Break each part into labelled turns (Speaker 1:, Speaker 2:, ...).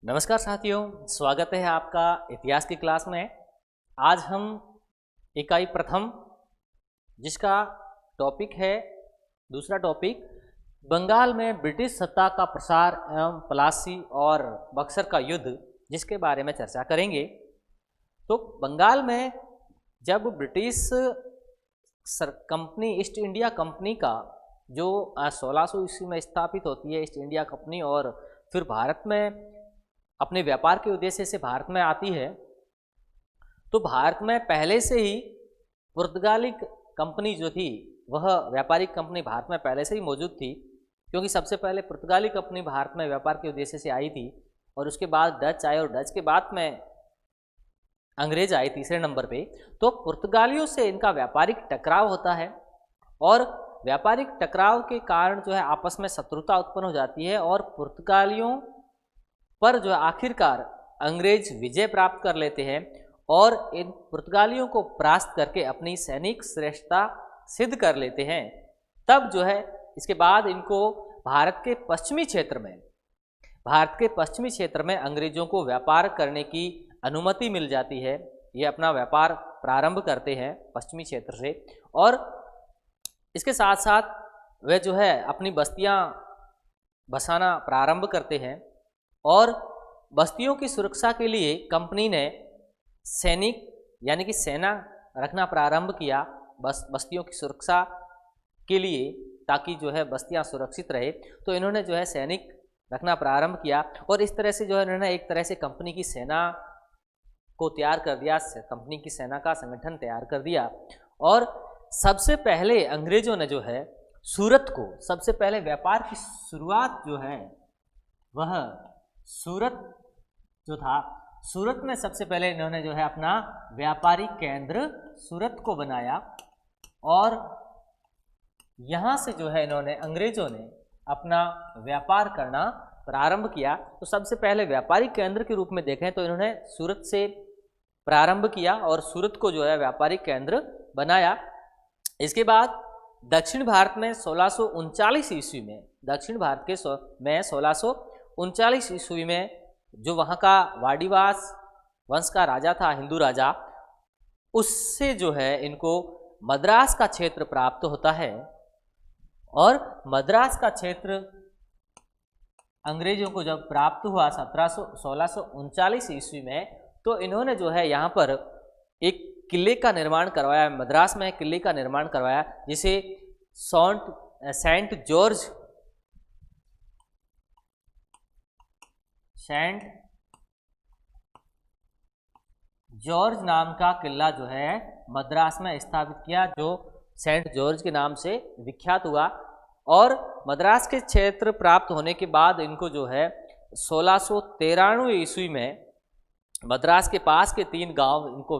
Speaker 1: नमस्कार साथियों, स्वागत है आपका इतिहास की क्लास में। आज हम इकाई प्रथम जिसका टॉपिक है दूसरा टॉपिक बंगाल में ब्रिटिश सत्ता का प्रसार एवं प्लासी और बक्सर का युद्ध, जिसके बारे में चर्चा करेंगे। तो बंगाल में जब British company east India company का जो 1600 ईस्वी में स्थापित होती है ईस्ट इंडिया कंपनी, और फिर भारत में अपने व्यापार के उद्देश्य से भारत में आती है, तो भारत में पहले से ही पुर्तगाली कंपनी जो थी वह व्यापारिक कंपनी भारत में पहले से ही मौजूद थी, क्योंकि सबसे पहले पुर्तगाली कंपनी भारत में व्यापार के उद्देश्य से आई थी और उसके बाद डच आए और डच के बाद में अंग्रेज आए तीसरे नंबर पे। तो पुर्तगालियों से इनका व्यापारिक टकराव होता है और व्यापारिक टकराव के कारण जो है आपस में शत्रुता उत्पन्न हो जाती है और पुर्तगालियों पर जो आखिरकार अंग्रेज विजय प्राप्त कर लेते हैं और इन पुर्तगालियों को परास्त करके अपनी सैनिक श्रेष्ठता सिद्ध कर लेते हैं। तब जो है इसके बाद इनको भारत के पश्चिमी क्षेत्र में अंग्रेजों को व्यापार करने की अनुमति मिल जाती है। ये अपना व्यापार प्रारंभ करते हैं पश्चिमी क्षेत्र से और इसके साथ साथ वे जो है अपनी बस्तियां बसाना प्रारंभ करते हैं और बस्तियों की सुरक्षा के लिए कंपनी ने सैनिक यानी कि सेना रखना प्रारंभ किया बस्तियों की सुरक्षा के लिए, ताकि जो है बस्तियां सुरक्षित रहे। तो इन्होंने जो है सैनिक रखना प्रारंभ किया और इस तरह से जो है इन्होंने एक तरह से कंपनी की सेना को तैयार कर दिया, कंपनी की सेना का संगठन तैयार कर दिया। और सबसे पहले अंग्रेजों ने जो है सूरत को, सबसे पहले व्यापार की शुरुआत जो है वह सूरत जो था, सूरत में सबसे पहले इन्होंने जो है अपना व्यापारिक केंद्र सूरत को बनाया और यहाँ से जो है इन्होंने अंग्रेजों ने अपना व्यापार करना प्रारंभ किया। तो सबसे पहले व्यापारिक केंद्र के रूप में देखें तो इन्होंने सूरत से प्रारंभ किया और सूरत को जो है व्यापारिक केंद्र बनाया। इसके बाद दक्षिण भारत में 1639 ईस्वी में, दक्षिण भारत के में 1639 ईस्वी में जो वहाँ का वाडीवास वंश का राजा था, हिंदू राजा, उससे जो है इनको मद्रास का क्षेत्र प्राप्त होता है और मद्रास का क्षेत्र अंग्रेजों को जब प्राप्त हुआ 1639 ईस्वी में, तो इन्होंने जो है यहाँ पर एक किले का निर्माण करवाया, मद्रास में किले का निर्माण करवाया जिसे सेंट जॉर्ज नाम का किला जो है मद्रास में स्थापित किया, जो सेंट जॉर्ज के नाम से विख्यात हुआ। और मद्रास के क्षेत्र प्राप्त होने के बाद इनको जो है 1693 ईस्वी में मद्रास के पास के 3 गांव इनको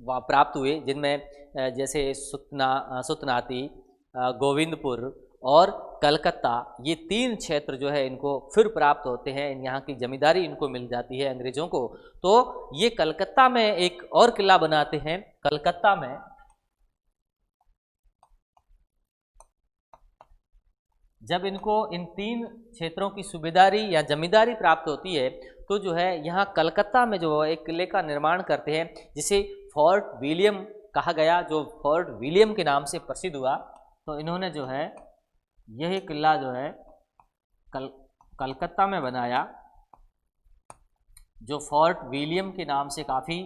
Speaker 1: प्राप्त हुए, जिनमें जैसे सुतनाती, गोविंदपुर और कलकत्ता, ये 3 क्षेत्र जो है इनको फिर प्राप्त होते हैं। यहाँ की जमींदारी इनको मिल जाती है अंग्रेजों को। तो ये कलकत्ता में एक और किला बनाते हैं। कलकत्ता में जब इनको इन 3 क्षेत्रों की सूबेदारी या जमींदारी प्राप्त होती है, तो जो है यहाँ कलकत्ता में जो एक किले का निर्माण करते हैं जिसे फोर्ट विलियम कहा गया, जो फोर्ट विलियम के नाम से प्रसिद्ध हुआ। तो इन्होंने जो है यही किला जो है कलकत्ता में बनाया, जो फोर्ट विलियम के नाम से काफ़ी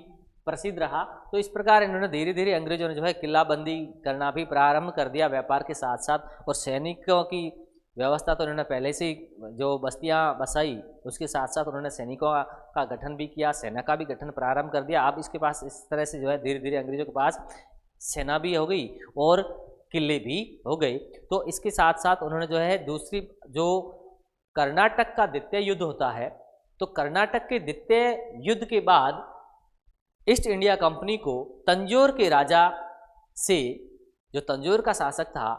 Speaker 1: प्रसिद्ध रहा। तो इस प्रकार इन्होंने धीरे धीरे अंग्रेजों ने जो है किलाबंदी करना भी प्रारंभ कर दिया व्यापार के साथ साथ, और सैनिकों की व्यवस्था तो उन्होंने पहले से ही जो बस्तियां बसाई, उसके साथ साथ उन्होंने सैनिकों का गठन भी किया, सेना का भी गठन प्रारंभ कर दिया। अब इसके पास इस तरह से जो है धीरे धीरे अंग्रेजों के पास सेना भी हो गई और किले भी हो गए। तो इसके साथ साथ उन्होंने जो है दूसरी, जो कर्नाटक का द्वितीय युद्ध होता है, तो कर्नाटक के द्वितीय युद्ध के बाद ईस्ट इंडिया कंपनी को तंजौर के राजा से, जो तंजौर का शासक था,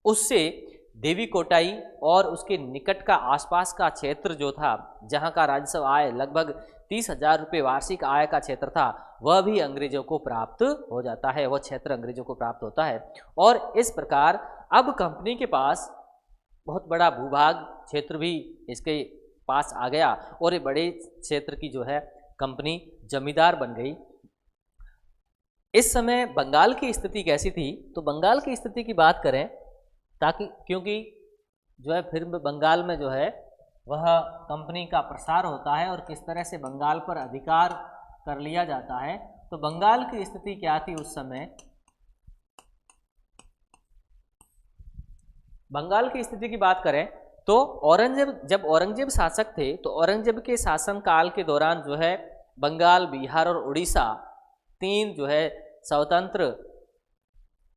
Speaker 1: उससे देवी कोटाई और उसके निकट का आसपास का क्षेत्र जो था, जहां का राजस्व आय लगभग 30,000 रुपये वार्षिक आय का क्षेत्र था, वह भी अंग्रेजों को प्राप्त हो जाता है, वह क्षेत्र अंग्रेजों को प्राप्त होता है। और इस प्रकार अब कंपनी के पास बहुत बड़ा भूभाग क्षेत्र भी इसके पास आ गया और ये बड़े क्षेत्र की जो है कंपनी जमींदार बन गई। इस समय बंगाल की स्थिति कैसी थी? तो बंगाल की स्थिति की बात करें, ताकि क्योंकि जो है फिर बंगाल में जो है वह कंपनी का प्रसार होता है और किस तरह से बंगाल पर अधिकार कर लिया जाता है। तो बंगाल की स्थिति क्या थी उस समय? बंगाल की स्थिति की बात करें तो जब औरंगजेब शासक थे तो औरंगजेब के शासन काल के दौरान जो है बंगाल, बिहार और उड़ीसा तीन जो है स्वतंत्र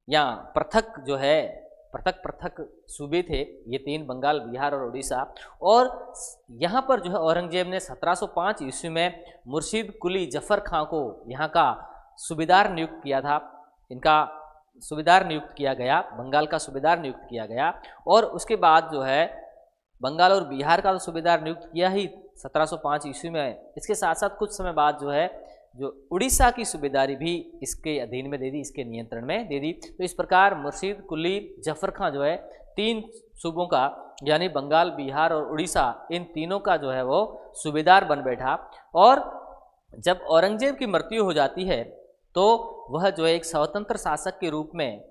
Speaker 1: या पृथक पृथक सूबे थे, ये तीन, बंगाल, बिहार और उड़ीसा। और यहाँ पर जो है औरंगजेब ने 1705 ईस्वी में मुर्शीद कुली जफर खां को यहाँ का सूबेदार नियुक्त किया था। इनका सूबेदार नियुक्त किया गया, बंगाल का सूबेदार नियुक्त किया गया। और उसके बाद जो है बंगाल और बिहार का तो सूबेदार नियुक्त किया ही 1705 ईस्वी में, इसके साथ साथ कुछ समय बाद जो है जो उड़ीसा की सूबेदारी भी इसके अधीन में दे दी, इसके नियंत्रण में दे दी। तो इस प्रकार मुर्शीद कुली जफर खां जो है तीन सूबों का यानी बंगाल, बिहार और उड़ीसा, इन तीनों का जो है वो सूबेदार बन बैठा। और जब औरंगजेब की मृत्यु हो जाती है तो वह जो है एक स्वतंत्र शासक के रूप में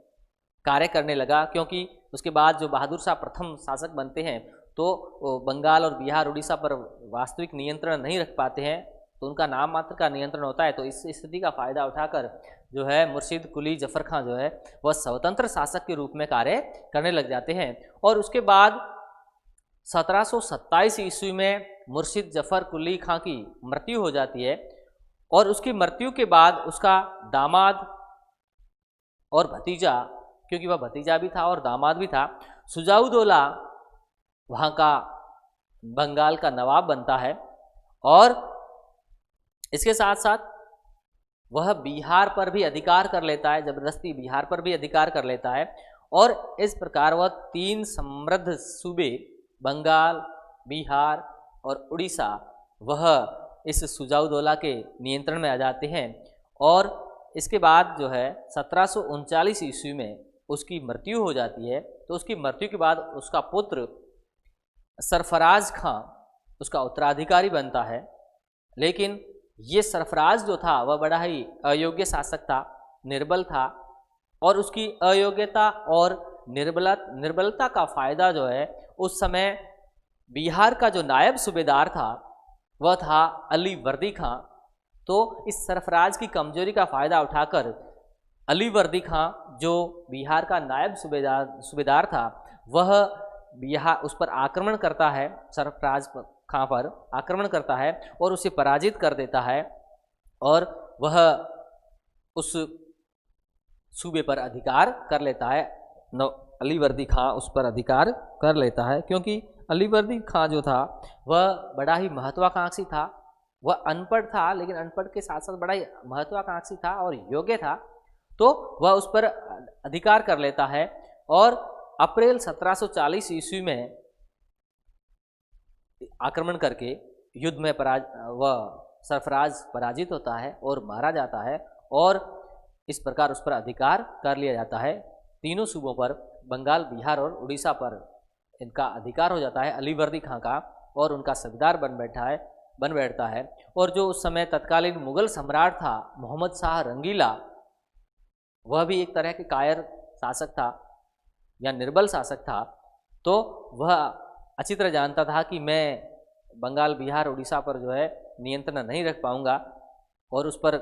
Speaker 1: कार्य करने लगा, क्योंकि उसके बाद जो बहादुर शाह प्रथम शासक बनते हैं तो बंगाल और बिहार, उड़ीसा पर वास्तविक नियंत्रण नहीं रख पाते हैं, तो उनका नाम मात्र का नियंत्रण होता है। तो इस स्थिति का फायदा उठाकर जो है मुर्शीद कुली जफर खां जो है वह स्वतंत्र शासक के रूप में कार्य करने लग जाते हैं। और उसके बाद 1727 ईस्वी में मुर्शीद जफर कुली खां की मृत्यु हो जाती है और उसकी मृत्यु के बाद उसका दामाद और भतीजा, क्योंकि वह भतीजा भी था और दामाद भी था, सुजाउद्दौला वहाँ का बंगाल का नवाब बनता है। और इसके साथ साथ वह बिहार पर भी अधिकार कर लेता है, जबरदस्ती बिहार पर भी अधिकार कर लेता है। और इस प्रकार वह तीन समृद्ध सूबे बंगाल, बिहार और उड़ीसा वह इस सुजाउद्दौला के नियंत्रण में आ जाते हैं। और इसके बाद जो है 1739 ईस्वी में उसकी मृत्यु हो जाती है। तो उसकी मृत्यु के बाद उसका पुत्र सरफराज खां उसका उत्तराधिकारी बनता है। लेकिन ये सरफराज जो था वह बड़ा ही अयोग्य शासक था, निर्बल था, और उसकी अयोग्यता और निर्बलता का फायदा जो है उस समय बिहार का जो नायब सूबेदार था वह था अली वर्दी खां। तो इस सरफराज की कमजोरी का फायदा उठाकर अली वर्दी खां जो बिहार का नायब सूबेदार था वह बिहार उस पर आक्रमण करता है, सरफराज खां पर आक्रमण करता है और उसे पराजित कर देता है और वह उस सूबे पर अधिकार कर लेता है। अली वर्दी खां उस पर अधिकार कर लेता है, क्योंकि अली वर्दी खां जो था वह बड़ा ही महत्वाकांक्षी था। वह अनपढ़ था, लेकिन अनपढ़ के साथ साथ बड़ा ही महत्वाकांक्षी था और योग्य था, तो वह उस पर अधिकार कर लेता है। और अप्रैल 1740 ईस्वी में आक्रमण करके युद्ध में वह सरफराज पराजित होता है और मारा जाता है और इस प्रकार उस पर अधिकार कर लिया जाता है। तीनों सूबों पर, बंगाल, बिहार और उड़ीसा पर इनका अधिकार हो जाता है अली वर्दी खां का और उनका सूबेदार बन बैठता है। और जो उस समय तत्कालीन मुगल सम्राट था मोहम्मद शाह रंगीला, वह भी एक तरह के कायर शासक था या निर्बल शासक था। तो वह अच्छी तरह जानता था कि मैं बंगाल, बिहार, उड़ीसा पर जो है नियंत्रण नहीं रख पाऊंगा और उस पर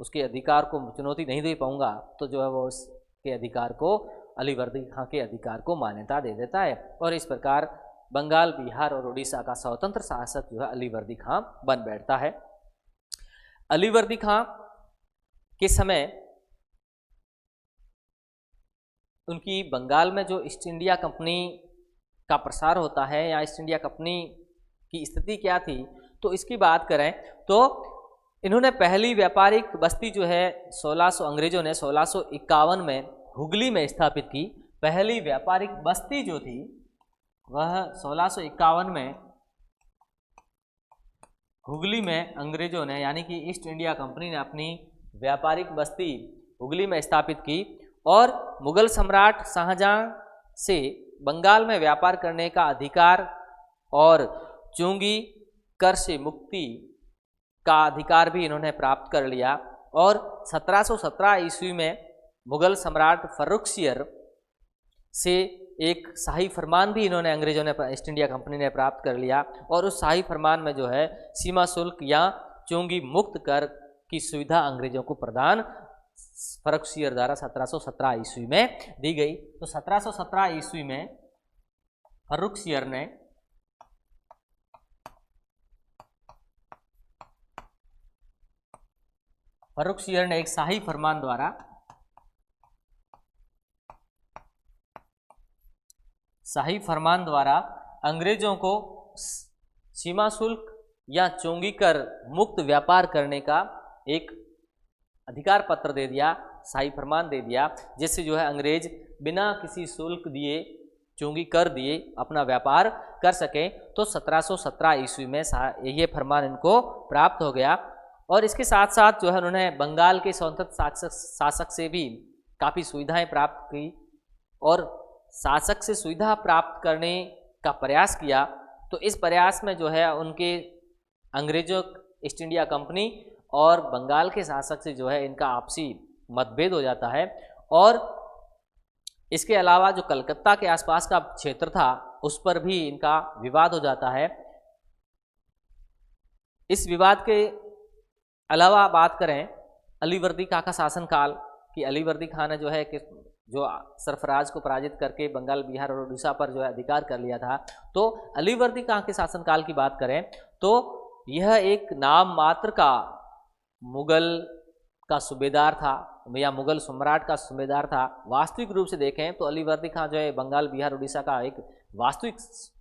Speaker 1: उसके अधिकार को चुनौती नहीं दे पाऊंगा, तो जो है वो उसके अधिकार को, अली वर्दी खां के अधिकार को मान्यता दे देता है। और इस प्रकार बंगाल, बिहार और उड़ीसा का स्वतंत्र शासक जो है अली वर्दी खां बन बैठता है। अली वर्दी खां के समय उनकी बंगाल में जो ईस्ट इंडिया कंपनी का प्रसार होता है या ईस्ट इंडिया कंपनी की स्थिति क्या थी, तो इसकी बात करें तो इन्होंने पहली व्यापारिक बस्ती जो है अंग्रेजों ने 1651 में हुगली में स्थापित की। पहली व्यापारिक बस्ती जो थी वह 1651 में हुगली में अंग्रेजों ने यानी कि ईस्ट इंडिया कंपनी ने अपनी व्यापारिक बस्ती हुगली में स्थापित की और मुगल सम्राट शाहजहां से बंगाल में व्यापार करने का अधिकार और चुंगी कर से मुक्ति का अधिकार भी इन्होंने प्राप्त कर लिया। और 1717 ईस्वी में मुगल सम्राट फर्रुखसियर से एक शाही फरमान भी इन्होंने अंग्रेजों ने, ईस्ट इंडिया कंपनी ने प्राप्त कर लिया। और उस शाही फरमान में जो है सीमा शुल्क या चुंगी मुक्त कर की सुविधा अंग्रेजों को प्रदान फर्रुखसियर द्वारा 1717 ईस्वी में दी गई। तो 1717 ईस्वी में फर्रुखसियर ने एक शाही फरमान द्वारा अंग्रेजों को सीमा शुल्क या चोंगी कर मुक्त व्यापार करने का एक अधिकार पत्र दे दिया, शाही फरमान दे दिया, जिससे जो है अंग्रेज बिना किसी शुल्क दिए, चोंगी कर दिए अपना व्यापार कर सकें। तो 1717 ईस्वी में ये फरमान इनको प्राप्त हो गया। और इसके साथ साथ जो है उन्होंने बंगाल के स्वतंत्र शासक से भी काफ़ी सुविधाएं प्राप्त की और शासक से सुविधा प्राप्त करने का प्रयास किया। तो इस प्रयास में जो है उनके अंग्रेजों, ईस्ट इंडिया कंपनी और बंगाल के शासक से जो है इनका आपसी मतभेद हो जाता है। और इसके अलावा जो कलकत्ता के आसपास का क्षेत्र था उस पर भी इनका विवाद हो जाता है। इस विवाद के अलावा बात करें अलीवर्दी खां का शासनकाल कि अलीवर्दी खां ने जो है कि जो सरफराज को पराजित करके बंगाल, बिहार और उड़ीसा पर जो है अधिकार कर लिया था। तो अलीवर्दी खां के शासनकाल की बात करें तो यह एक नाम मात्र का मुगल का सूबेदार था या मुगल सम्राट का सूबेदार था। वास्तविक रूप से देखें तो अलीवर्दी खां जो है बंगाल, बिहार, उड़ीसा का एक वास्तविक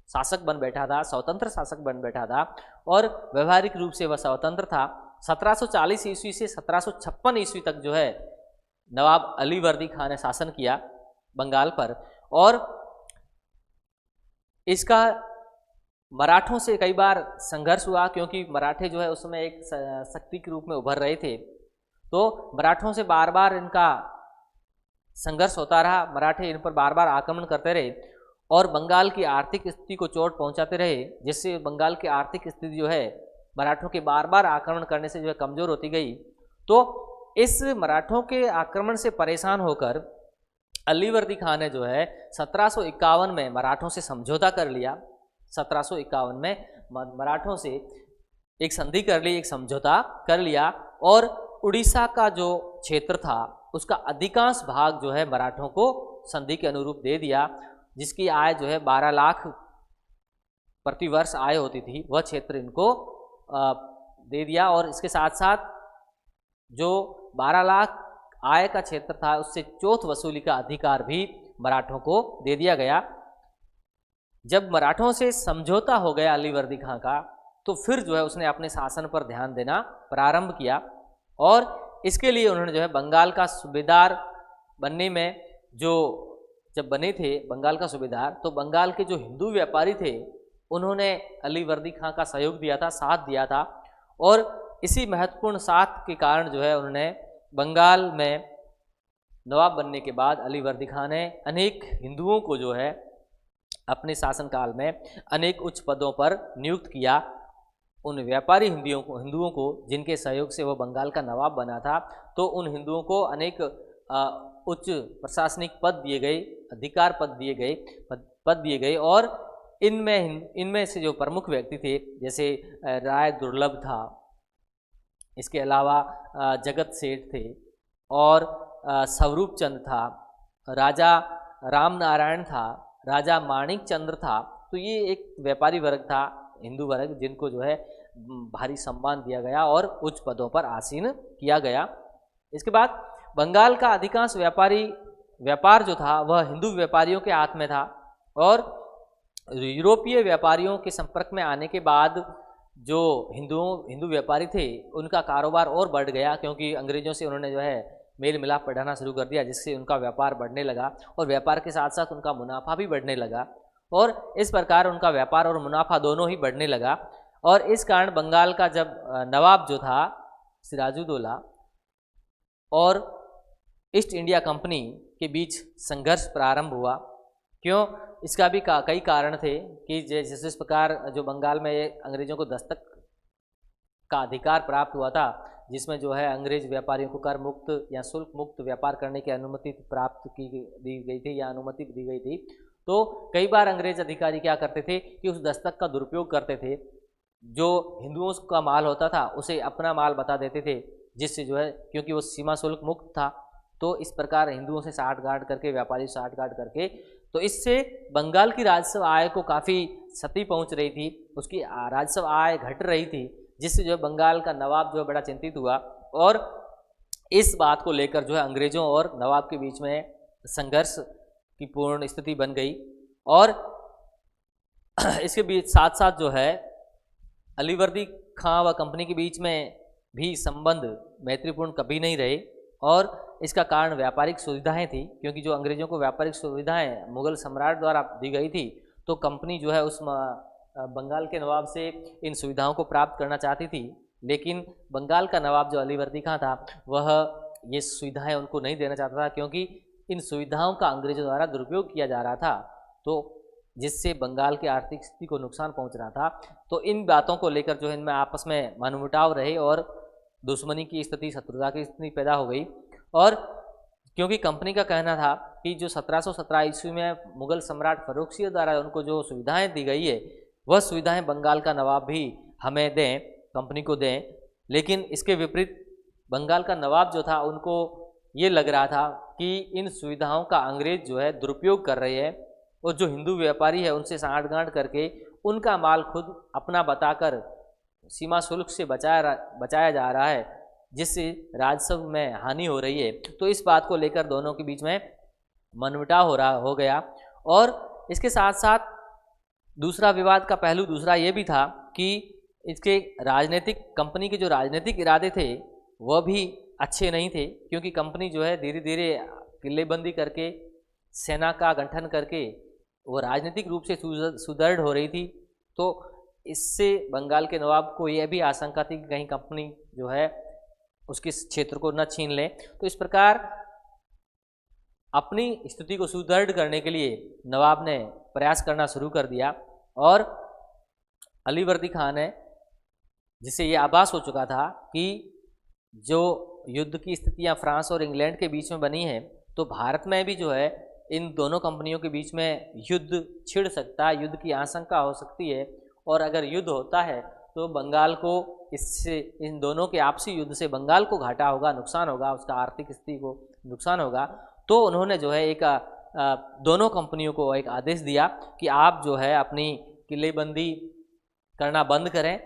Speaker 1: शासक बन बैठा था, स्वतंत्र शासक बन बैठा था और व्यवहारिक रूप से वह स्वतंत्र था। 1740 ईस्वी से 1756 ईस्वी तक जो है नवाब अलीवर्दी खां ने शासन किया बंगाल पर। और इसका मराठों से कई बार संघर्ष हुआ क्योंकि मराठे जो है उस समय एक शक्ति के रूप में उभर रहे थे। तो मराठों से बार बार इनका संघर्ष होता रहा, मराठे इन पर बार बार आक्रमण करते रहे और बंगाल की आर्थिक स्थिति को चोट पहुंचाते रहे, जिससे बंगाल की आर्थिक स्थिति जो है मराठों के बार बार आक्रमण करने से जो है कमज़ोर होती गई। तो इस मराठों के आक्रमण से परेशान होकर अलीवर्दी खां ने जो है 1751 में मराठों से समझौता कर लिया। 1751 में मराठों से एक संधि कर ली, एक समझौता कर लिया और उड़ीसा का जो क्षेत्र था उसका अधिकांश भाग जो है मराठों को संधि के अनुरूप दे दिया, जिसकी आय जो है 12 लाख प्रतिवर्ष आय होती थी, वह क्षेत्र इनको दे दिया। और इसके साथ साथ जो 12 लाख आय का क्षेत्र था उससे चौथ वसूली का अधिकार भी मराठों को दे दिया गया। जब मराठों से समझौता हो गया अलीवर्दी खां का तो फिर जो है उसने अपने शासन पर ध्यान देना प्रारंभ किया और इसके लिए उन्होंने जो है बंगाल का सूबेदार बनने में जो जब बने थे बंगाल का सूबेदार, तो बंगाल के जो हिंदू व्यापारी थे उन्होंने अलीवर्दी खां का सहयोग दिया था, साथ दिया था। और इसी महत्वपूर्ण साथ के कारण जो है उन्होंने बंगाल में नवाब बनने के बाद अलीवर्दी खां ने अनेक हिंदुओं को जो है अपने शासनकाल में अनेक उच्च पदों पर नियुक्त किया। उन व्यापारी हिंदुओं को जिनके सहयोग से वह बंगाल का नवाब बना था, तो उन हिंदुओं को अनेक उच्च प्रशासनिक पद दिए गए, अधिकार पद दिए गए और इनमें से जो प्रमुख व्यक्ति थे जैसे राय दुर्लभ था, इसके अलावा जगत सेठ थे और स्वरूप चंद था, राजा राम नारायण था, राजा माणिक चंद्र था। तो ये एक व्यापारी वर्ग था, हिंदू वर्ग, जिनको जो है भारी सम्मान दिया गया और उच्च पदों पर आसीन किया गया। इसके बाद बंगाल का अधिकांश व्यापार जो था वह हिंदू व्यापारियों के हाथ में था और यूरोपीय व्यापारियों के संपर्क में आने के बाद जो हिंदू व्यापारी थे उनका कारोबार और बढ़ गया, क्योंकि अंग्रेजों से उन्होंने जो है मेल मिलाप बढ़ाना शुरू कर दिया, जिससे उनका व्यापार बढ़ने लगा और व्यापार के साथ साथ उनका मुनाफा भी बढ़ने लगा और इस प्रकार उनका व्यापार और मुनाफा दोनों ही बढ़ने लगा। और इस कारण बंगाल का जब नवाब जो था सिराजुद्दौला और ईस्ट इंडिया कंपनी के बीच संघर्ष प्रारंभ हुआ। क्यों? इसका भी कई कारण थे कि जिस प्रकार जो बंगाल में अंग्रेजों को दस्तक का अधिकार प्राप्त हुआ था, जिसमें जो है अंग्रेज व्यापारियों को कर मुक्त या शुल्क मुक्त व्यापार करने की अनुमति प्राप्त दी गई थी या अनुमति दी गई थी। तो कई बार अंग्रेज अधिकारी क्या करते थे कि उस दस्तक का दुरुपयोग करते थे, जो हिंदुओं का माल होता था उसे अपना माल बता देते थे, जिससे जो है क्योंकि वो सीमा शुल्क मुक्त था, तो इस प्रकार हिंदुओं से साठगांठ करके, व्यापारी साठगांठ करके, तो इससे बंगाल की राजस्व आय को काफ़ी क्षति पहुंच रही थी, उसकी राजस्व आय घट रही थी, जिससे जो है बंगाल का नवाब जो है बड़ा चिंतित हुआ और इस बात को लेकर जो है अंग्रेजों और नवाब के बीच में संघर्ष की पूर्ण स्थिति बन गई। और इसके बीच साथ साथ जो है अलीवर्दी खां व कंपनी के बीच में भी संबंध मैत्रीपूर्ण कभी नहीं रहे और इसका कारण व्यापारिक सुविधाएं थी, क्योंकि जो अंग्रेजों को व्यापारिक सुविधाएं मुगल सम्राट द्वारा दी गई थी, तो कंपनी जो है उस बंगाल के नवाब से इन सुविधाओं को प्राप्त करना चाहती थी, लेकिन बंगाल का नवाब जो अलीवर्दी खां था वह ये सुविधाएं उनको नहीं देना चाहता था, क्योंकि इन सुविधाओं का अंग्रेजों द्वारा दुरुपयोग किया जा रहा था, तो जिससे बंगाल की आर्थिक स्थिति को नुकसान पहुंच रहा था। तो इन बातों को लेकर जो है इनमें आपस में मनमुटाव रहे और दुश्मनी की स्थिति, शत्रुता की स्थिति पैदा हो गई। और क्योंकि कंपनी का कहना था कि जो 1717 ईस्वी में मुगल सम्राट फर्रुख शीह द्वारा उनको जो सुविधाएं दी गई है, वह सुविधाएं बंगाल का नवाब भी हमें दें, कंपनी को दें, लेकिन इसके विपरीत बंगाल का नवाब जो था उनको ये लग रहा था कि इन सुविधाओं का अंग्रेज जो है दुरुपयोग कर रहे हैं और जो हिंदू व्यापारी है उनसे साठगांठ करके उनका माल खुद अपना बताकर सीमा शुल्क से बचाया जा रहा है, जिससे राजस्व में हानि हो रही है। तो इस बात को लेकर दोनों के बीच में मनमुटाव हो गया। और इसके साथ साथ दूसरा विवाद का पहलू दूसरा ये भी था कि इसके राजनीतिक, कंपनी के जो राजनीतिक इरादे थे वह भी अच्छे नहीं थे, क्योंकि कंपनी जो है धीरे धीरे किलेबंदी करके, सेना का गठन करके वो राजनीतिक रूप से सुदृढ़ हो रही थी। तो इससे बंगाल के नवाब को यह भी आशंका थी कि कहीं कंपनी जो है उसके क्षेत्र को न छीन ले। तो इस प्रकार अपनी स्थिति को सुदृढ़ करने के लिए नवाब ने प्रयास करना शुरू कर दिया और अलीवर्दी खान ने, जिसे ये आभास हो चुका था कि जो युद्ध की स्थितियां फ्रांस और इंग्लैंड के बीच में बनी है, तो भारत में भी जो है इन दोनों कंपनियों के बीच में युद्ध छिड़ सकता है, युद्ध की आशंका हो सकती है। और अगर युद्ध होता है तो बंगाल को इससे, इन दोनों के आपसी युद्ध से बंगाल को घाटा होगा, नुकसान होगा, उसका आर्थिक स्थिति को नुकसान होगा। तो उन्होंने जो है एक दोनों कंपनियों को एक आदेश दिया कि आप जो है अपनी किलेबंदी करना बंद करें,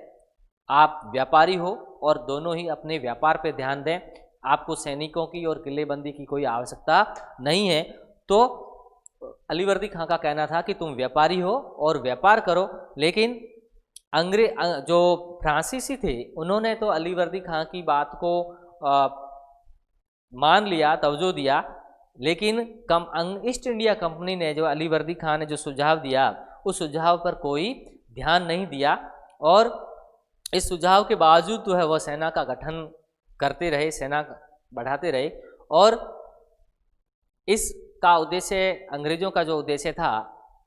Speaker 1: आप व्यापारी हो और दोनों ही अपने व्यापार पे ध्यान दें, आपको सैनिकों की और किलेबंदी की कोई आवश्यकता नहीं है। तो अलीवर्दी खां का कहना था कि तुम व्यापारी हो और व्यापार करो, लेकिन जो फ्रांसीसी थे उन्होंने तो अलीवर्दी खां की बात को मान लिया, तवज्जो दिया, लेकिन ईस्ट इंडिया कंपनी ने, जो अलीवर्दी खां ने जो सुझाव दिया, उस सुझाव पर कोई ध्यान नहीं दिया और इस सुझाव के बावजूद जो है वह सेना का गठन करते रहे, सेना बढ़ाते रहे। और इसका उद्देश्य, अंग्रेजों का जो उद्देश्य था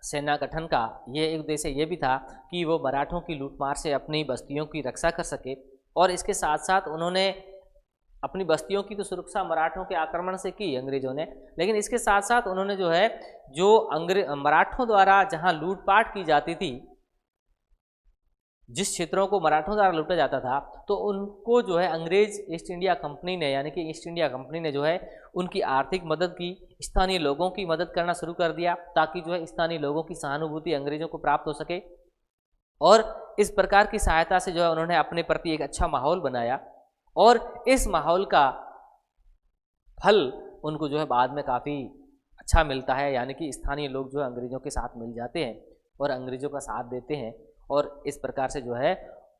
Speaker 1: सेना गठन का, ये एक उद्देश्य ये भी था कि वो मराठों की लूटमार से अपनी बस्तियों की रक्षा कर सके। और इसके साथ साथ उन्होंने अपनी बस्तियों की तो सुरक्षा मराठों के आक्रमण से की अंग्रेजों ने, लेकिन इसके साथ साथ उन्होंने जो है जो मराठों द्वारा जहां लूटपाट की जाती थी, जिस क्षेत्रों को मराठों द्वारा लूटा जाता था, तो उनको जो है अंग्रेज ईस्ट इंडिया कंपनी ने, यानी कि ईस्ट इंडिया कंपनी ने जो है उनकी आर्थिक मदद की, स्थानीय लोगों की मदद करना शुरू कर दिया, ताकि जो है स्थानीय लोगों की सहानुभूति अंग्रेजों को प्राप्त हो सके। और इस प्रकार की सहायता से जो है उन्होंने अपने प्रति एक अच्छा माहौल बनाया और इस माहौल का फल उनको जो है बाद में काफ़ी अच्छा मिलता है, यानी कि स्थानीय लोग जो है अंग्रेजों के साथ मिल जाते हैं और अंग्रेजों का साथ देते हैं और इस प्रकार से जो है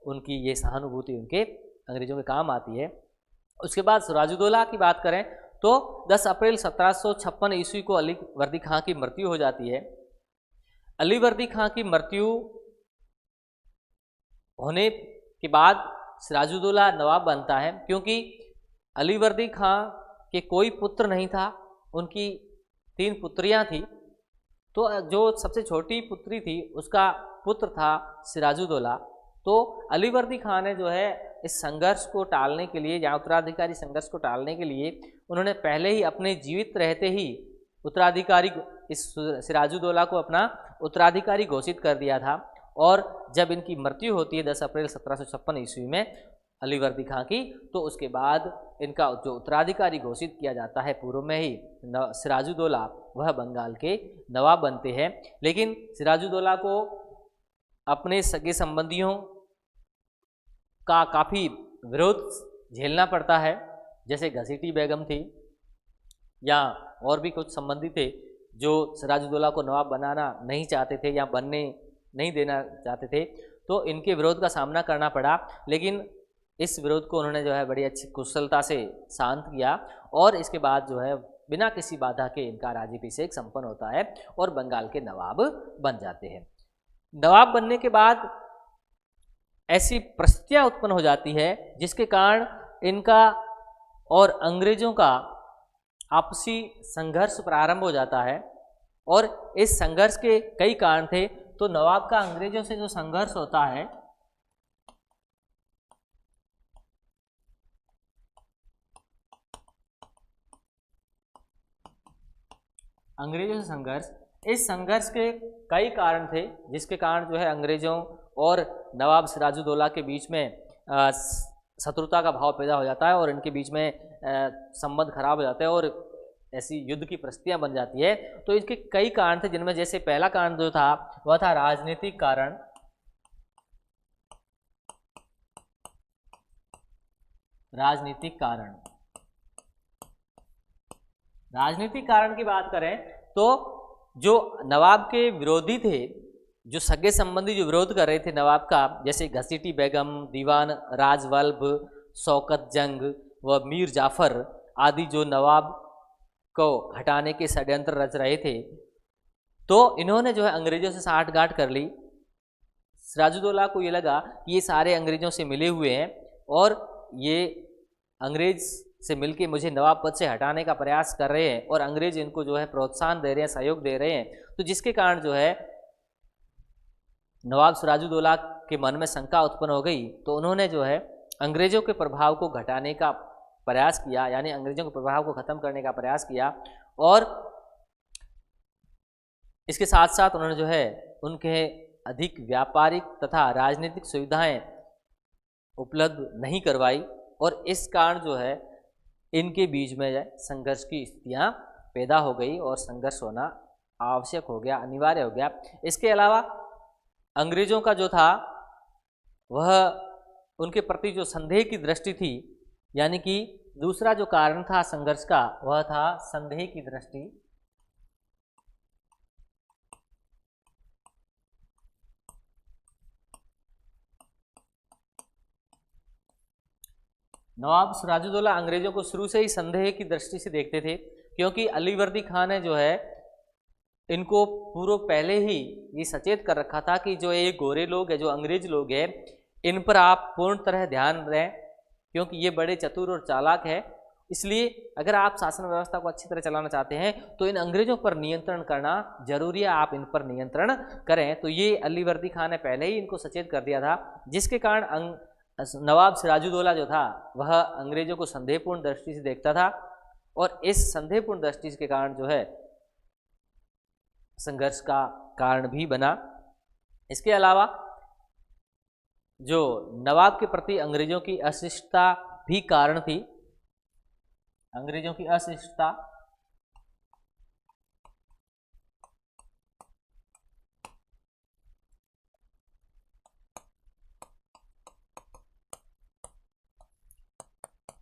Speaker 1: उनकी ये सहानुभूति उनके अंग्रेजों के काम आती है। उसके बाद सिराजुद्दौला की बात करें तो 10 अप्रैल 1756 ईस्वी को अलीवर्दी खां की मृत्यु हो जाती है। अलीवर्दी खां की मृत्यु होने के बाद सिराजुद्दौला नवाब बनता है, क्योंकि अलीवर्दी खां के कोई पुत्र नहीं था, उनकी 3 पुत्रियां थी तो जो सबसे छोटी पुत्री थी उसका पुत्र था सिराजुद्दौला। तो अलीवर्दी खां ने जो है इस संघर्ष को टालने के लिए या उत्तराधिकारी संघर्ष को टालने के लिए उन्होंने पहले ही अपने जीवित रहते ही उत्तराधिकारी इस सिराजुद्दौला को अपना उत्तराधिकारी घोषित कर दिया था। और जब इनकी मृत्यु होती है 10 अप्रैल 1756 ईस्वी में अलीवर्दी खां की, तो उसके बाद इनका जो उत्तराधिकारी घोषित किया जाता है पूर्व में ही सिराजुद्दौला वह बंगाल के नवाब बनते हैं। लेकिन सिराजुद्दौला को अपने सगे संबंधियों का काफ़ी विरोध झेलना पड़ता है, जैसे घसीटी बेगम थी या और भी कुछ संबंधी थे जो सिराजुद्दौला को नवाब बनाना नहीं चाहते थे या बनने नहीं देना चाहते थे, तो इनके विरोध का सामना करना पड़ा। लेकिन इस विरोध को उन्होंने जो है बड़ी अच्छी कुशलता से शांत किया और इसके बाद जो है बिना किसी बाधा के इनका राज्याभिषेक संपन्न होता है और बंगाल के नवाब बन जाते हैं। नवाब बनने के बाद ऐसी परिस्थितियां उत्पन्न हो जाती है जिसके कारण इनका और अंग्रेजों का आपसी संघर्ष प्रारंभ हो जाता है। और इस संघर्ष के कई कारण थे। तो नवाब का अंग्रेजों से जो संघर्ष होता है, अंग्रेजों से संघर्ष, इस संघर्ष के कई कारण थे जिसके कारण जो है अंग्रेजों और नवाब सिराजुद्दौला के बीच में शत्रुता का भाव पैदा हो जाता है और इनके बीच में संबंध खराब हो जाता है और ऐसी युद्ध की परिस्थितियां बन जाती है। तो इसके कई कारण थे, जिनमें जैसे पहला कारण जो था वह था राजनीतिक कारण। राजनीतिक कारण, राजनीतिक कारण की बात करें तो जो नवाब के विरोधी थे, जो सगे संबंधी जो विरोध कर रहे थे नवाब का, जैसे घसीटी बेगम, दीवान राजवल्लभ, शौकत जंग व मीर जाफर आदि जो नवाब को हटाने के षड्यंत्र रच रहे थे, तो इन्होंने जो है अंग्रेजों से साठगांठ कर ली। सिराजुद्दौला को ये लगा कि ये सारे अंग्रेजों से मिले हुए हैं और ये अंग्रेज से मिलके मुझे नवाब पद से हटाने का प्रयास कर रहे हैं और अंग्रेज इनको जो है प्रोत्साहन दे रहे हैं, सहयोग दे रहे हैं। तो जिसके कारण जो है नवाब सिराजुद्दौला के मन में शंका उत्पन्न हो गई। तो उन्होंने जो है अंग्रेजों के प्रभाव को घटाने का प्रयास किया, यानी अंग्रेजों के प्रभाव को खत्म करने का प्रयास किया। और इसके साथ साथ उन्होंने जो है उनके अधिक व्यापारिक तथा राजनीतिक सुविधाएं उपलब्ध नहीं करवाई और इस कारण जो है इनके बीच में संघर्ष की स्थितियां पैदा हो गई और संघर्ष होना आवश्यक हो गया, अनिवार्य हो गया। इसके अलावा अंग्रेजों का जो था वह उनके प्रति जो संदेह की दृष्टि थी, यानी कि दूसरा जो कारण था संघर्ष का वह था संदेह की दृष्टि। नवाब सिराजुद्दौला अंग्रेजों को शुरू से ही संदेह की दृष्टि से देखते थे, क्योंकि अलीवर्दी खां ने जो है इनको पूर्व पहले ही ये सचेत कर रखा था कि जो ये गोरे लोग हैं, जो अंग्रेज लोग हैं, इन पर आप पूर्ण तरह ध्यान दें क्योंकि ये बड़े चतुर और चालाक है। इसलिए अगर आप शासन व्यवस्था को अच्छी तरह चलाना चाहते हैं तो इन अंग्रेजों पर नियंत्रण करना जरूरी है, आप इन पर नियंत्रण करें। तो ये अलीवर्दी खां ने पहले ही इनको सचेत कर दिया था, जिसके कारण नवाब सिराजुद्दौला जो था वह अंग्रेजों को संदेहपूर्ण दृष्टि से देखता था और इस संदेहपूर्ण दृष्टि के कारण जो है संघर्ष का कारण भी बना। इसके अलावा जो नवाब के प्रति अंग्रेजों की अशिष्टता भी कारण थी। अंग्रेजों की अशिष्टता,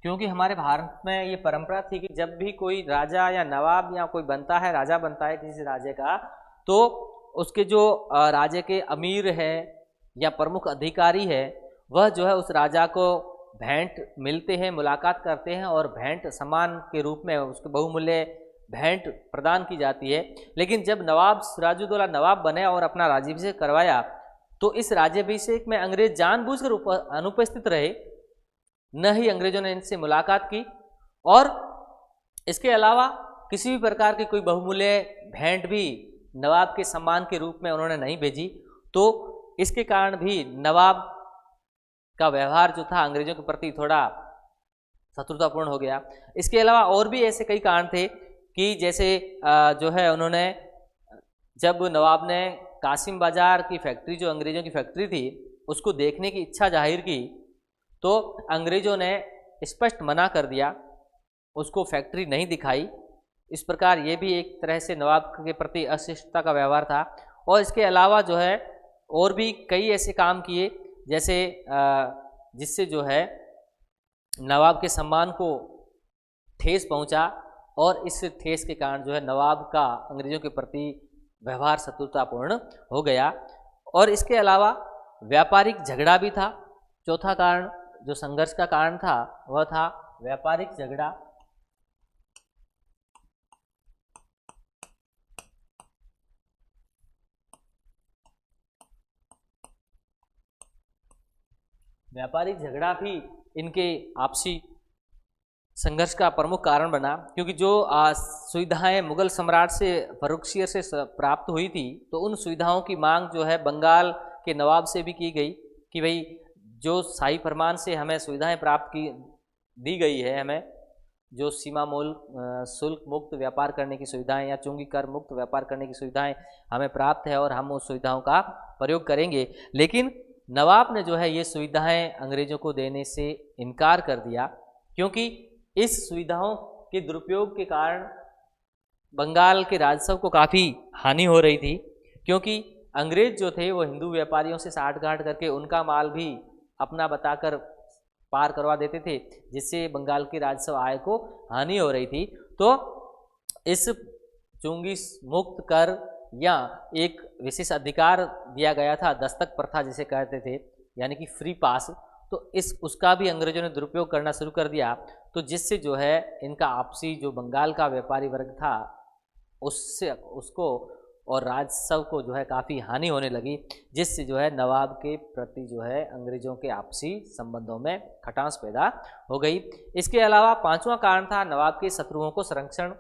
Speaker 1: क्योंकि हमारे भारत में ये परंपरा थी कि जब भी कोई राजा या नवाब या कोई बनता है, राजा बनता है किसी राज्य का, तो उसके जो राज्य के अमीर है या प्रमुख अधिकारी है वह जो है उस राजा को भेंट मिलते हैं, मुलाकात करते हैं और भेंट सम्मान के रूप में उसको बहुमूल्य भेंट प्रदान की जाती है। लेकिन जब नवाब सिराजुद्दौला नवाब बने और अपना राज्याभिषेक करवाया तो इस राज्याभिषेक में अंग्रेज जानबूझकर अनुपस्थित रहे, न ही अंग्रेजों ने इनसे मुलाकात की और इसके अलावा किसी भी प्रकार की कोई बहुमूल्य भेंट भी नवाब के सम्मान के रूप में उन्होंने नहीं भेजी, तो इसके कारण भी नवाब का व्यवहार जो था अंग्रेजों के प्रति थोड़ा शत्रुतापूर्ण हो गया। इसके अलावा और भी ऐसे कई कारण थे कि जैसे जो है उन्होंने जब नवाब ने कासिम बाजार की फैक्ट्री, जो अंग्रेजों की फैक्ट्री थी, उसको देखने की इच्छा जाहिर की, तो अंग्रेजों ने स्पष्ट मना कर दिया, उसको फैक्ट्री नहीं दिखाई। इस प्रकार ये भी एक तरह से नवाब के प्रति अशिष्टता का व्यवहार था। और इसके अलावा जो है और भी कई ऐसे काम किए जैसे जिससे जो है नवाब के सम्मान को ठेस पहुंचा, और इस ठेस के कारण जो है नवाब का अंग्रेजों के प्रति व्यवहार शत्रुतापूर्ण हो गया। और इसके अलावा व्यापारिक झगड़ा भी था। चौथा कारण जो संघर्ष का कारण था वह था व्यापारिक झगड़ा। व्यापारिक झगड़ा भी इनके आपसी संघर्ष का प्रमुख कारण बना, क्योंकि जो सुविधाएं मुगल सम्राट से फर्रुखसियर से प्राप्त हुई थी, तो उन सुविधाओं की मांग जो है बंगाल के नवाब से भी की गई कि भाई जो शाही फरमान से हमें सुविधाएं प्राप्त की दी गई है, हमें जो सीमा मूल शुल्क मुक्त व्यापार करने की सुविधाएं या चुंगी कर मुक्त व्यापार करने की सुविधाएं हमें प्राप्त है और हम उस सुविधाओं का प्रयोग करेंगे। लेकिन नवाब ने जो है ये सुविधाएं अंग्रेजों को देने से इनकार कर दिया, क्योंकि इस सुविधाओं के दुरुपयोग के कारण बंगाल के राजस्व को काफ़ी हानि हो रही थी, क्योंकि अंग्रेज जो थे वो हिंदू व्यापारियों से साठगांठ करके उनका माल भी अपना बताकर पार करवा देते थे, जिससे बंगाल के राजस्व आय को हानि हो रही थी। तो इस चुंगी मुक्त कर या एक विशेष अधिकार दिया गया था, दस्तक प्रथा जिसे कहते थे, यानी कि फ्री पास, तो उसका भी अंग्रेजों ने दुरुपयोग करना शुरू कर दिया, तो जिससे जो है इनका आपसी जो बंगाल का व्यापारी वर्ग था उसको और राजस्व को जो है काफ़ी हानि होने लगी, जिससे जो है नवाब के प्रति जो है अंग्रेजों के आपसी संबंधों में खटास पैदा हो गई। इसके अलावा पांचवा कारण था नवाब के शत्रुओं को संरक्षण।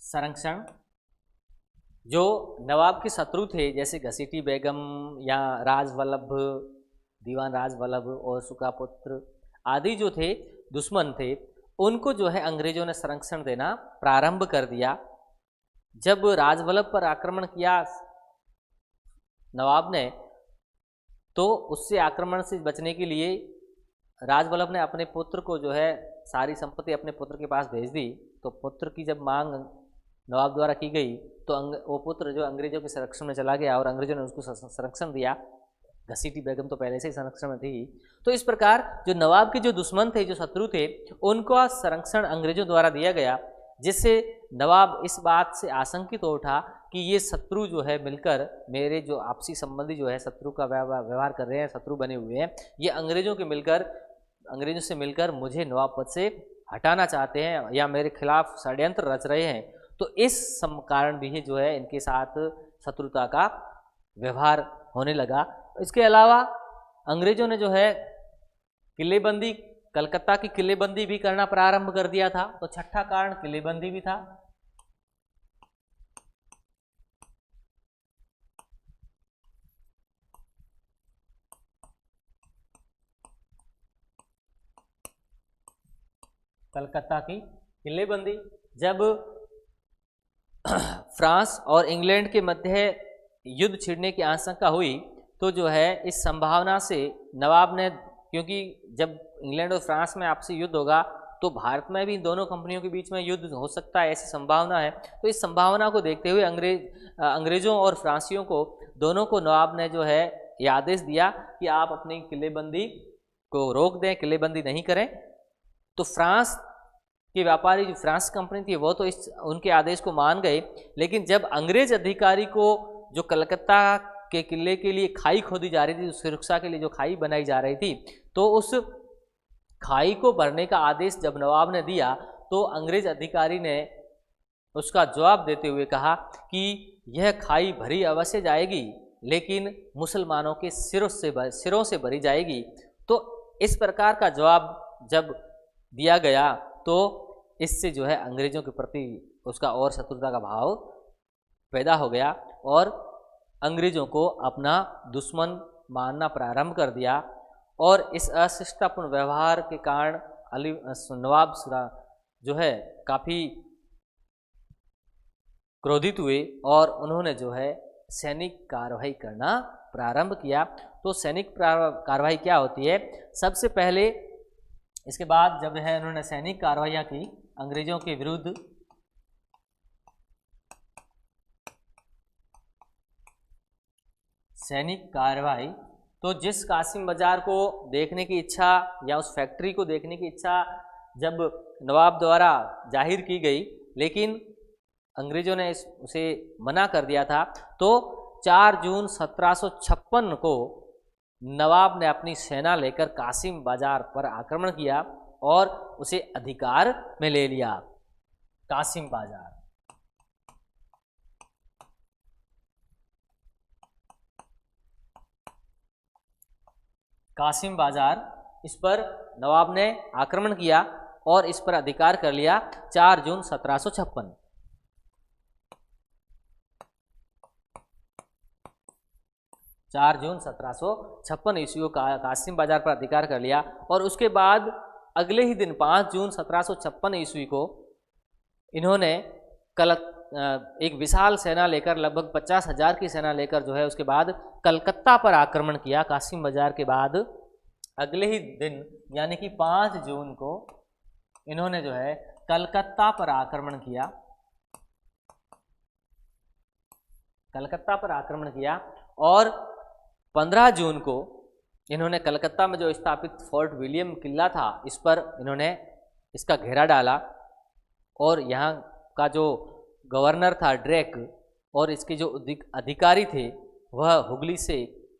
Speaker 1: संरक्षण, जो नवाब के शत्रु थे जैसे घसीटी बेगम या राजवल्लभ, दीवान राजवल्लभ और सुकापुत्र आदि जो थे दुश्मन थे, उनको जो है अंग्रेजों ने संरक्षण देना प्रारंभ कर दिया। जब राजवल्लभ पर आक्रमण किया नवाब ने, तो उससे आक्रमण से बचने के लिए राजवल्लभ ने अपने पुत्र को जो है सारी संपत्ति अपने पुत्र के पास भेज दी। तो पुत्र की जब मांग नवाब द्वारा की गई, तो वो पुत्र जो अंग्रेजों के संरक्षण में चला गया और अंग्रेजों ने उसको संरक्षण दिया। घसीटी बेगम तो पहले से ही संरक्षण में थी। तो इस प्रकार जो नवाब के जो दुश्मन थे, जो शत्रु थे, उनको संरक्षण अंग्रेजों द्वारा दिया गया, जिससे नवाब इस बात से आशंकित हो उठा कि ये शत्रु जो है मिलकर मेरे जो आपसी संबंधी जो है शत्रु का व्यवहार कर रहे हैं, शत्रु बने हुए हैं, ये अंग्रेजों से मिलकर मुझे नवाब पद से हटाना चाहते हैं या मेरे खिलाफ षड्यंत्र रच रहे हैं। तो इस कारण भी जो है इनके साथ शत्रुता का व्यवहार होने लगा। इसके अलावा अंग्रेजों ने जो है किलेबंदी, कलकत्ता की किलेबंदी भी करना प्रारंभ कर दिया था। तो छठा कारण किलेबंदी भी था। कलकत्ता की किलेबंदी, जब फ्रांस और इंग्लैंड के मध्य युद्ध छिड़ने की आशंका हुई, तो जो है इस संभावना से नवाब ने, क्योंकि जब इंग्लैंड और फ्रांस में आपसी युद्ध होगा तो भारत में भी दोनों कंपनियों के बीच में युद्ध हो सकता है, ऐसी संभावना है। तो इस संभावना को देखते हुए अंग्रेजों और फ्रांसियों को दोनों को नवाब ने जो है ये आदेश दिया कि आप अपनी किलेबंदी को रोक दें, किलेबंदी नहीं करें। तो फ्रांस के व्यापारी, जो फ्रांस कंपनी थी, वो तो उनके आदेश को मान गए, लेकिन जब अंग्रेज अधिकारी को जो कलकत्ता के किले के लिए खाई खोदी जा रही थी, सुरक्षा के लिए जो खाई बनाई जा रही थी, तो उस खाई को भरने का आदेश जब नवाब ने दिया, तो अंग्रेज अधिकारी ने उसका जवाब देते हुए कहा कि यह खाई भरी अवश्य जाएगी, लेकिन मुसलमानों के सिरों से भरी जाएगी। तो इस प्रकार का जवाब जब दिया गया तो इससे जो है अंग्रेजों के प्रति उसका और शत्रुता का भाव पैदा हो गया और अंग्रेजों को अपना दुश्मन मानना प्रारंभ कर दिया। और इस अशिष्टतापूर्ण व्यवहार के कारण नवाब जो है काफ़ी क्रोधित हुए और उन्होंने जो है सैनिक कार्रवाई करना प्रारंभ किया। तो सैनिक कार्रवाई क्या होती है? सबसे पहले इसके बाद जब है उन्होंने सैनिक कार्रवाइयाँ की अंग्रेजों के विरुद्ध, सैनिक कार्रवाई, तो जिस कासिम बाजार को देखने की इच्छा या उस फैक्ट्री को देखने की इच्छा जब नवाब द्वारा जाहिर की गई, लेकिन अंग्रेजों ने उसे मना कर दिया था, तो 4 जून 1756 को नवाब ने अपनी सेना लेकर कासिम बाजार पर आक्रमण किया और उसे अधिकार में ले लिया। कासिम बाजार, कासिम बाजार, इस पर नवाब ने आक्रमण किया और इस पर अधिकार कर लिया 4 जून 1756। 4 जून 1756 ईस्वी को कासिम बाजार पर अधिकार कर लिया। और उसके बाद अगले ही दिन 5 जून 1756 ईस्वी को इन्होंने एक विशाल सेना लेकर, लगभग 50,000 की सेना लेकर जो है उसके बाद कलकत्ता पर आक्रमण किया। कासिम बाजार के बाद अगले ही दिन यानी कि 5 जून को इन्होंने जो है कलकत्ता पर आक्रमण किया। कलकत्ता पर आक्रमण किया और 15 जून को इन्होंने कलकत्ता में जो स्थापित फोर्ट विलियम किला था इस पर इन्होंने इसका घेरा डाला और यहाँ का जो गवर्नर था ड्रेक और इसके जो अधिकारी थे वह हुगली से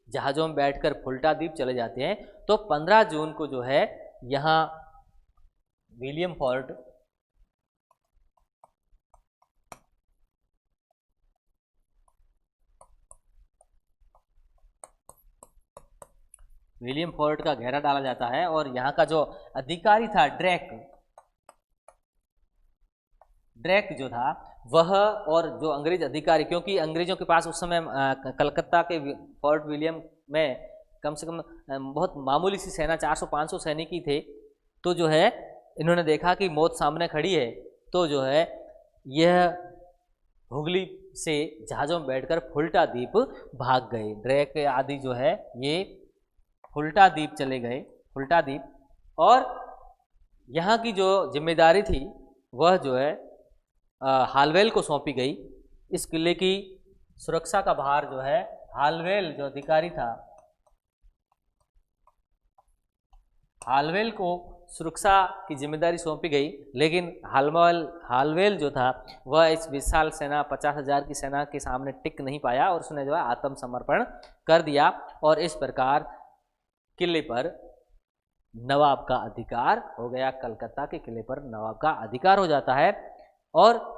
Speaker 1: जहाज़ों में बैठकर फुल्टा द्वीप चले जाते हैं। तो 15 जून को जो है यहाँ विलियम फोर्ट का घेरा डाला जाता है और यहाँ का जो अधिकारी था ड्रेक जो था वह और जो अंग्रेज अधिकारी, क्योंकि अंग्रेजों के पास उस समय कलकत्ता के फोर्ट विलियम में कम से कम बहुत मामूली सी सेना 400-500 सैनिक ही थे, तो जो है इन्होंने देखा कि मौत सामने खड़ी है, तो जो है यह हुगली से जहाज़ों में बैठकर फुल्टा द्वीप भाग गए। ड्रेक आदि जो है ये फुल्टा द्वीप चले गए, फुल्टा द्वीप। और यहाँ की जो जिम्मेदारी थी वह जो है हालवेल को सौंपी गई। इस किले की सुरक्षा का भार जो है हालवेल जो अधिकारी था, हालवेल को सुरक्षा की जिम्मेदारी सौंपी गई। लेकिन हालवेल जो था वह इस विशाल सेना 50,000 की सेना के सामने टिक नहीं पाया और उसने जो है आत्मसमर्पण कर दिया और इस प्रकार किले पर नवाब का अधिकार हो गया। कलकत्ता के किले पर नवाब का अधिकार हो जाता है। और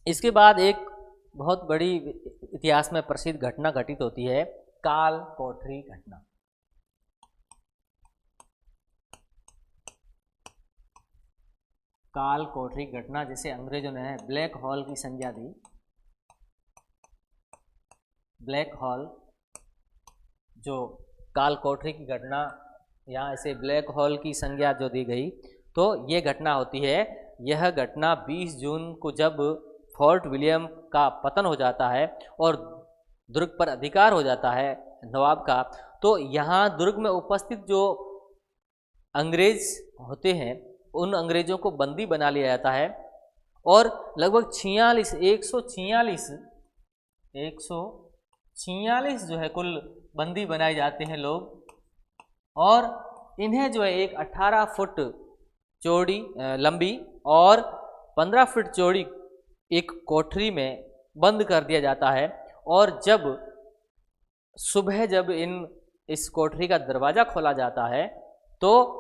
Speaker 1: इसके बाद एक बहुत बड़ी इतिहास में प्रसिद्ध घटना घटित होती है, काल कोठरी घटना। काल कोठरी घटना, जिसे अंग्रेजों ने ब्लैक हॉल की संज्ञा दी। ब्लैक हॉल, जो काल कोठरी की घटना, यहाँ इसे ब्लैक हॉल की संज्ञा जो दी गई, तो ये घटना होती है। यह घटना 20 जून को जब फोर्ट विलियम का पतन हो जाता है और दुर्ग पर अधिकार हो जाता है नवाब का, तो यहाँ दुर्ग में उपस्थित जो अंग्रेज होते हैं उन अंग्रेजों को बंदी बना लिया जाता है और लगभग 146 जो है कुल बंदी बनाए जाते हैं लोग। और इन्हें जो है एक 18 फुट चौड़ी लंबी और 15 फुट चौड़ी एक कोठरी में बंद कर दिया जाता है। और जब सुबह जब इस कोठरी का दरवाज़ा खोला जाता है तो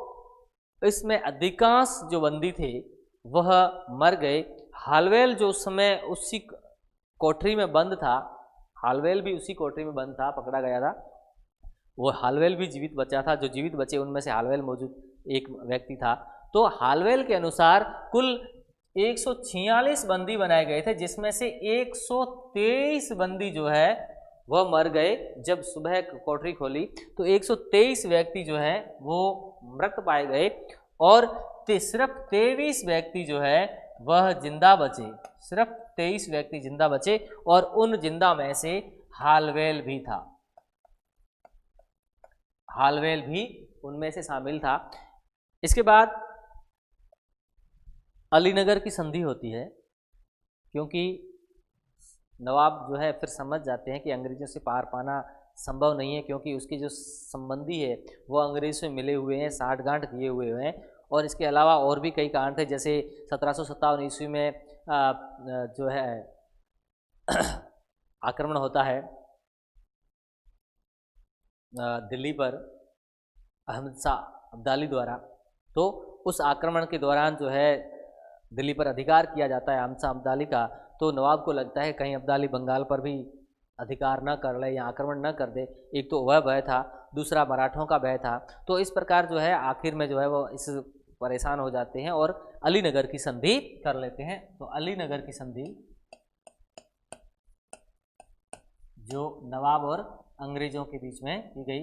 Speaker 1: इसमें अधिकांश जो बंदी थे वह मर गए। हालवेल जो उस समय उसी कोठरी में बंद था, हालवेल भी उसी कोठरी में बंद था, पकड़ा गया था, वो हालवेल भी जीवित बचा था। जो जीवित बचे उनमें से हालवेल मौजूद एक व्यक्ति था। तो हालवेल के अनुसार कुल 146 बंदी बनाए गए थे, जिसमें से 123 बंदी जो है वह मर गए। जब सुबह कोठरी खोली तो 123 व्यक्ति जो है वो मृत पाए गए और सिर्फ 23 व्यक्ति जो है वह जिंदा बचे। सिर्फ 23 व्यक्ति जिंदा बचे और उन जिंदा में से हालवेल भी था। हालवेल भी उनमें से शामिल था। इसके बाद अलीनगर की संधि होती है, क्योंकि नवाब जो है फिर समझ जाते हैं कि अंग्रेजों से पार पाना संभव नहीं है, क्योंकि उसके जो संबंधी है वो अंग्रेज से मिले हुए हैं, साठगांठ किए हुए हैं। और इसके अलावा और भी कई कांड थे, जैसे 1757 ईस्वी में जो है आक्रमण होता है दिल्ली पर अहमद शाह अब्दाली द्वारा। तो उस आक्रमण के दौरान जो है दिल्ली पर अधिकार किया जाता है अहमद शाह अब्दाली का। तो नवाब को लगता है कहीं अब्दाली बंगाल पर भी अधिकार न कर ले या आक्रमण न कर दे। एक तो वह भय था, दूसरा मराठों का भय था। तो इस प्रकार जो है आखिर में जो है वो इस परेशान हो जाते हैं और अलीनगर की संधि कर लेते हैं। तो अलीनगर की संधि जो नवाब और अंग्रेजों के बीच में की गई,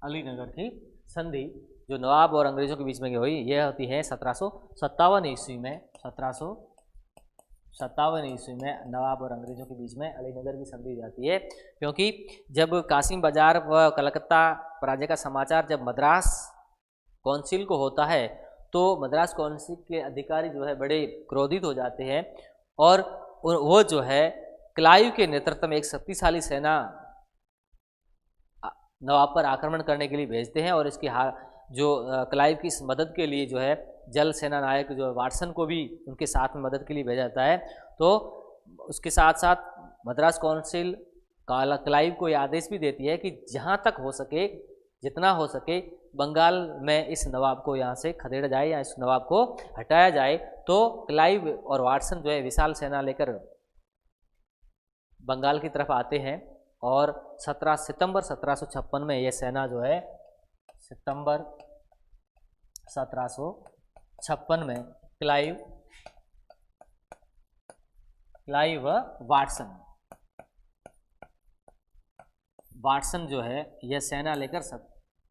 Speaker 1: अलीनगर की संधि जो नवाब और अंग्रेजों के बीच में हुई, यह होती है 1757 ईस्वी में। 1757 ईस्वी में नवाब और अंग्रेजों के बीच में अलीनगर की संधि हो जाती है, क्योंकि जब कासिम बाजार व कलकत्ता पराजय का समाचार जब मद्रास काउंसिल को होता है, तो मद्रास काउंसिल के अधिकारी जो है बड़े क्रोधित हो जाते हैं और वो जो है क्लाइव के नेतृत्व में एक शक्तिशाली सेना नवाब पर आक्रमण करने के लिए भेजते हैं। और इसकी जो क्लाइव की मदद के लिए जो है जल सेना नायक जो वाटसन को भी उनके साथ में मदद के लिए भेजा जाता है। तो उसके साथ साथ मद्रास काउंसिल क्लाइव को यह आदेश भी देती है कि जहाँ तक हो सके, जितना हो सके बंगाल में इस नवाब को यहाँ से खदेड़ा जाए या इस नवाब को हटाया जाए। तो क्लाइव और वाटसन जो है विशाल सेना लेकर बंगाल की तरफ आते हैं और 17 सितंबर 1756 में यह सेना जो है, सितंबर 1756 में क्लाइव वाटसन जो है यह सेना लेकर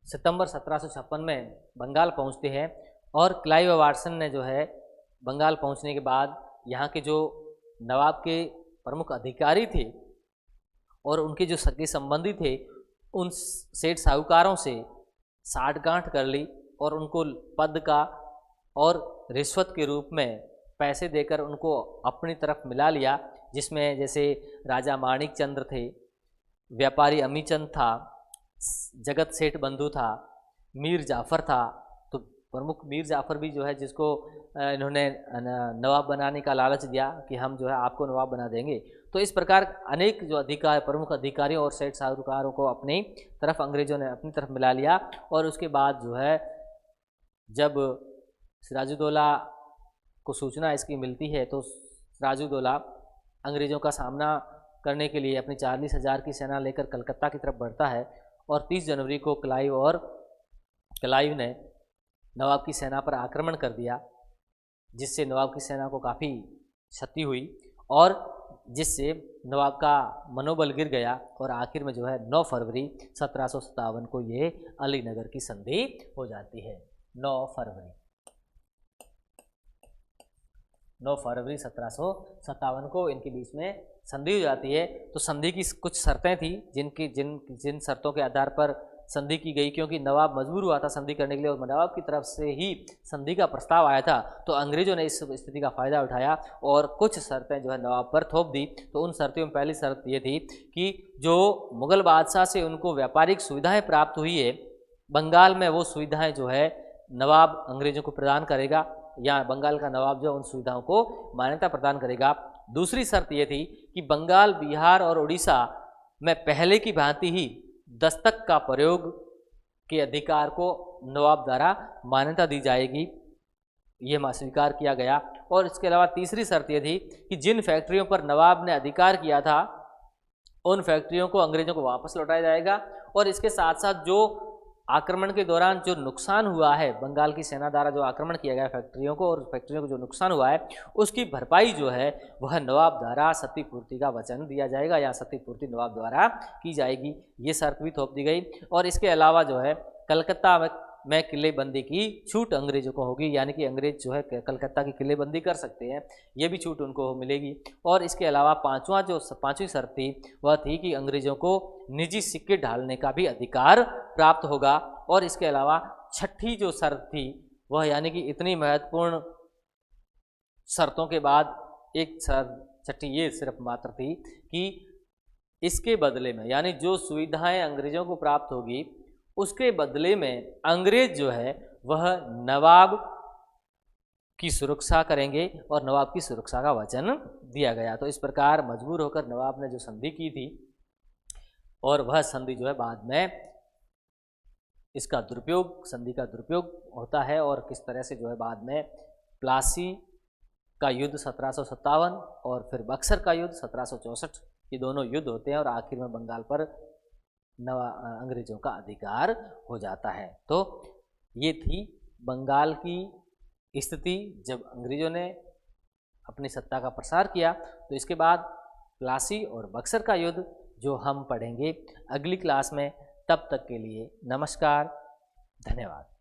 Speaker 1: सितंबर 1756 में बंगाल पहुंचते हैं। और क्लाइव वाटसन ने जो है बंगाल पहुंचने के बाद यहाँ के जो नवाब के प्रमुख अधिकारी थे और उनके जो सगे संबंधी थे, उन सेठ साहूकारों से साठगांठ कर ली और उनको पद का और रिश्वत के रूप में पैसे देकर उनको अपनी तरफ मिला लिया, जिसमें जैसे राजा माणिक चंद्र थे, व्यापारी अमीचंद था, जगत सेठ बंधु था, मीर जाफ़र था। तो प्रमुख मीर जाफ़र भी जो है, जिसको इन्होंने नवाब बनाने का लालच दिया कि हम जो है आपको नवाब बना देंगे। तो इस प्रकार अनेक जो प्रमुख अधिकारियों और सेठ साहूकारों को अपनी तरफ अंग्रेजों ने अपनी तरफ मिला लिया। और उसके बाद जो है जब सिराजुद्दौला को सूचना इसकी मिलती है, तो सिराजुद्दौला अंग्रेजों का सामना करने के लिए अपनी 40,000 की सेना लेकर कलकत्ता की तरफ बढ़ता है। और 30 जनवरी को क्लाइव ने नवाब की सेना पर आक्रमण कर दिया, जिससे नवाब की सेना को काफ़ी क्षति हुई और जिससे नवाब का मनोबल गिर गया। और आखिर में जो है 9 फरवरी 1757 को ये अलीनगर की संधि हो जाती है। 9 फरवरी 1757 को इनके बीच में संधि हो जाती है। तो संधि की कुछ शर्तें थी जिन शर्तों के आधार पर संधि की गई, क्योंकि नवाब मजबूर हुआ था संधि करने के लिए और नवाब की तरफ से ही संधि का प्रस्ताव आया था। तो अंग्रेजों ने इस स्थिति का फ़ायदा उठाया और कुछ शर्तें जो है नवाब पर थोप दी। तो उन शर्तों में पहली शर्त ये थी कि जो मुग़ल बादशाह से उनको व्यापारिक सुविधाएँ प्राप्त हुई है बंगाल में, वो सुविधाएँ जो है नवाब अंग्रेजों को प्रदान करेगा, या बंगाल का नवाब जो उन सुविधाओं को मान्यता प्रदान करेगा। दूसरी शर्त ये थी कि बंगाल, बिहार और उड़ीसा में पहले की भांति ही दस्तक का प्रयोग के अधिकार को नवाब द्वारा मान्यता दी जाएगी। ये स्वीकार किया गया। और इसके अलावा तीसरी शर्त ये थी कि जिन फैक्ट्रियों पर नवाब ने अधिकार किया था उन फैक्ट्रियों को अंग्रेजों को वापस लौटाया जाएगा। और इसके साथ साथ जो आक्रमण के दौरान जो नुकसान हुआ है, बंगाल की सेना द्वारा जो आक्रमण किया गया फैक्ट्रियों को, और फैक्ट्रियों को जो नुकसान हुआ है उसकी भरपाई जो है वह नवाब द्वारा क्षतिपूर्ति का वचन दिया जाएगा या क्षतिपूर्ति नवाब द्वारा की जाएगी, ये शर्त भी थोप दी गई। और इसके अलावा जो है कलकत्ता में किलेबंदी की छूट अंग्रेजों को होगी, यानी कि अंग्रेज जो है कलकत्ता की किलेबंदी कर सकते हैं, ये भी छूट उनको मिलेगी। और इसके अलावा पांचवी शर्त थी वह थी कि अंग्रेजों को निजी सिक्के ढालने का भी अधिकार प्राप्त होगा। और इसके अलावा छठी जो शर्त थी वह, यानी कि इतनी महत्वपूर्ण शर्तों के बाद एक छठी ये सिर्फ मात्र थी कि इसके बदले में, यानी जो सुविधाएं अंग्रेजों को प्राप्त होगी उसके बदले में अंग्रेज जो है वह नवाब की सुरक्षा करेंगे और नवाब की सुरक्षा का वचन दिया गया। तो इस प्रकार मजबूर होकर नवाब ने जो संधि की थी और वह संधि जो है बाद में इसका दुरुपयोग, संधि का दुरुपयोग होता है और किस तरह से जो है बाद में प्लासी का युद्ध 1757 और फिर बक्सर का युद्ध 1764, ये दोनों युद्ध होते हैं और आखिर में बंगाल पर अंग्रेजों का अधिकार हो जाता है। तो ये थी बंगाल की स्थिति जब अंग्रेजों ने अपनी सत्ता का प्रसार किया। तो इसके बाद प्लासी और बक्सर का युद्ध जो हम पढ़ेंगे अगली क्लास में। तब तक के लिए नमस्कार, धन्यवाद।